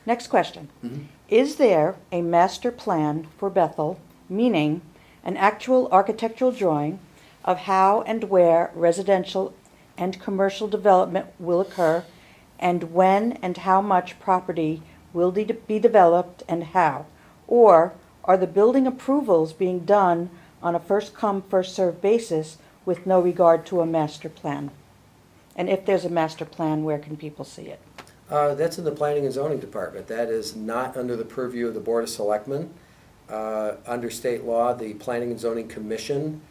Next question. Mhm. Is there a master plan for Bethel, meaning an actual architectural drawing of how and where residential and commercial development will occur, and when and how much property will be developed and how? Or are the building approvals being done on a first-come, first-served basis with no regard to a master plan? And if there's a master plan, where can people see it? That's in the Planning and Zoning Department. That is not under the purview of the Board of Selectmen. Under state law, the Planning and Zoning Commission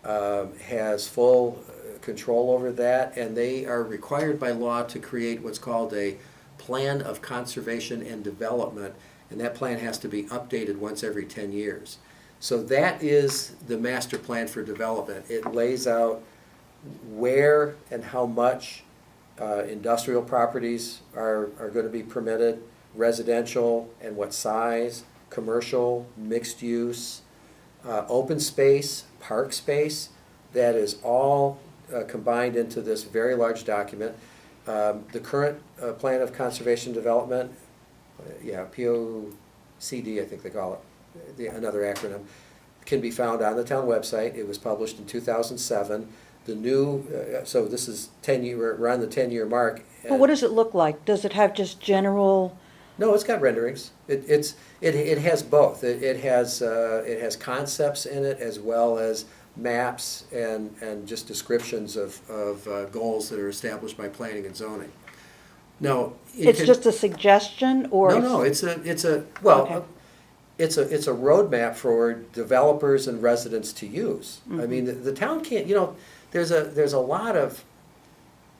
has full control over that, and they are required by law to create what's called a plan of conservation and development, and that plan has to be updated once every 10 years. So that is the master plan for development. It lays out where and how much industrial properties are going to be permitted, residential and what size, commercial, mixed use, open space, park space. That is all combined into this very large document. The current plan of conservation development, POCD I think they call it, another acronym, can be found on the town website. It was published in 2007. The new, so this is 10-year, we're on the 10-year mark. But what does it look like? Does it have just general? No, it's got renderings. It has both. It has concepts in it as well as maps and just descriptions of goals that are established by planning and zoning. No, It's just a suggestion, or? No, it's a Okay. It's a roadmap for developers and residents to use. Mm-hmm. I mean, the town can't, there's a lot of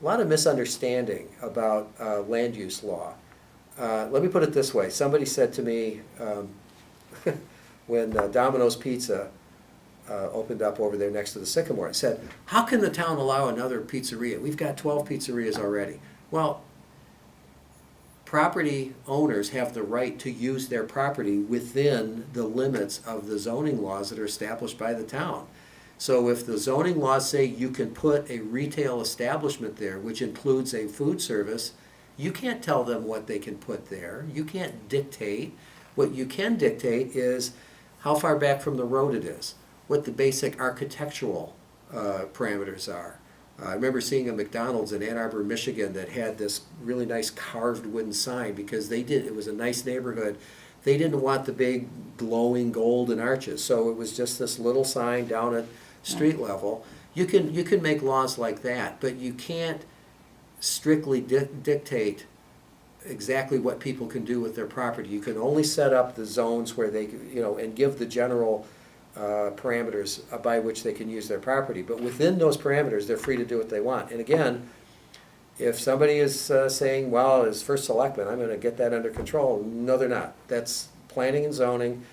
misunderstanding about land use law. Let me put it this way. Somebody said to me when Domino's Pizza opened up over there next to the Sycamore, it said, how can the town allow another pizzeria? We've got 12 pizzerias already. Well, property owners have the right to use their property within the limits of the zoning laws that are established by the town. So if the zoning laws say you can put a retail establishment there, which includes a food service, you can't tell them what they can put there. You can't dictate. What you can dictate is how far back from the road it is, what the basic architectural parameters are. I remember seeing a McDonald's in Ann Arbor, Michigan that had this really nice carved wooden sign because it was a nice neighborhood. They didn't want the big glowing golden arches, so it was just this little sign down at street level. You can make laws like that, but you can't strictly dictate exactly what people can do with their property. You can only set up the zones where they, and give the general parameters by which they can use their property. But within those parameters, they're free to do what they want. And again, if somebody is saying, well, as first selectman, I'm going to get that under control, no, they're not. That's planning and zoning.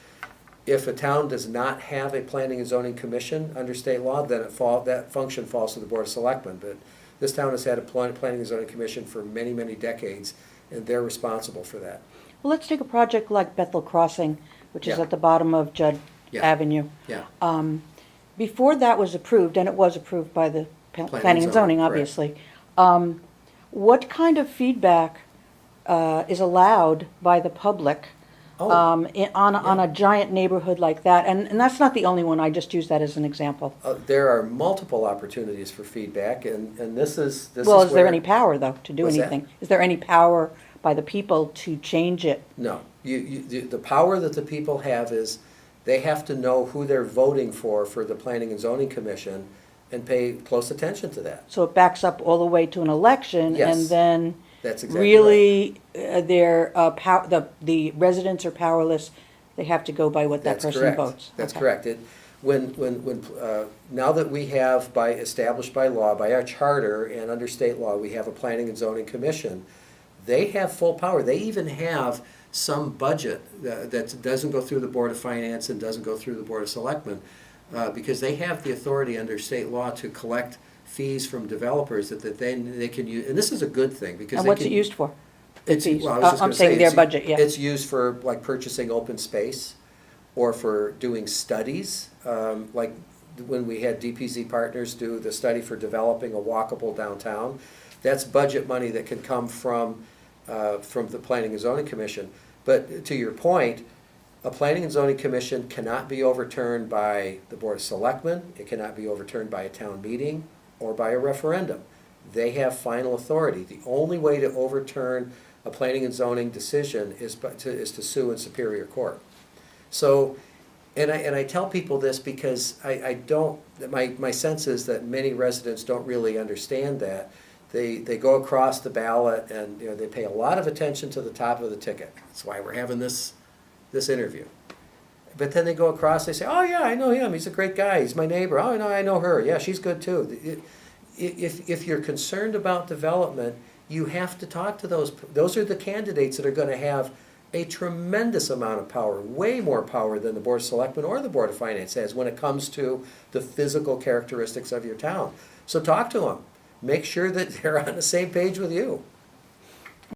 If a town does not have a planning and zoning commission under state law, then that function falls to the Board of Selectmen. But this town has had a planning and zoning commission for many, many decades, and they're responsible for that. Well, let's take a project like Bethel Crossing, which is Yeah. at the bottom of Judd Avenue. Yeah. Before that was approved, and it was approved by the Planning and Zoning, correct. obviously, what kind of feedback is allowed by the public on a giant neighborhood like that? And that's not the only one, I just use that as an example. There are multiple opportunities for feedback, and this is Well, is there where- any power, though, to do What's that? anything? Is there any power by the people to change it? No. The power that the people have is they have to know who they're voting for the Planning and Zoning Commission and pay close attention to that. So it backs up all the way to an election, Yes. and then That's exactly really the residents are powerless. They have to go by what that That's person correct. votes. That's Okay. correct. Now that we have, established by law, by our charter and under state law, we have a Planning and Zoning Commission, they have full power. They even have some budget that doesn't go through the Board of Finance and doesn't go through the Board of Selectmen, because they have the authority under state law to collect fees from developers that they can use. And this is a good thing because And they what's can, it used for? It's, Fees. well, I was just I'm gonna saying say, their it's- budget, yeah. It's used for like purchasing open space or for doing studies, like when we had DPZ Partners do the study for developing a walkable downtown. That's budget money that can come from from the Planning and Zoning Commission. But to your point, a Planning and Zoning Commission cannot be overturned by the Board of Selectmen, it cannot be overturned by a town meeting or by a referendum. They have final authority. The only way to overturn a planning and zoning decision is to sue in Superior Court. So, and I tell people this because I don't, my sense is that many residents don't really understand that. They go across the ballot and they pay a lot of attention to the top of the ticket. That's why we're having this interview. But then they go across, they say, oh yeah, I know him, he's a great guy, he's my neighbor, oh no, I know her, yeah, she's good too. If you're concerned about development, you have to talk to those are the candidates that are going to have a tremendous amount of power, way more power than the Board of Selectmen or the Board of Finance has when it comes to the physical characteristics of your town. So talk to them. Make sure that they're on the same page with you.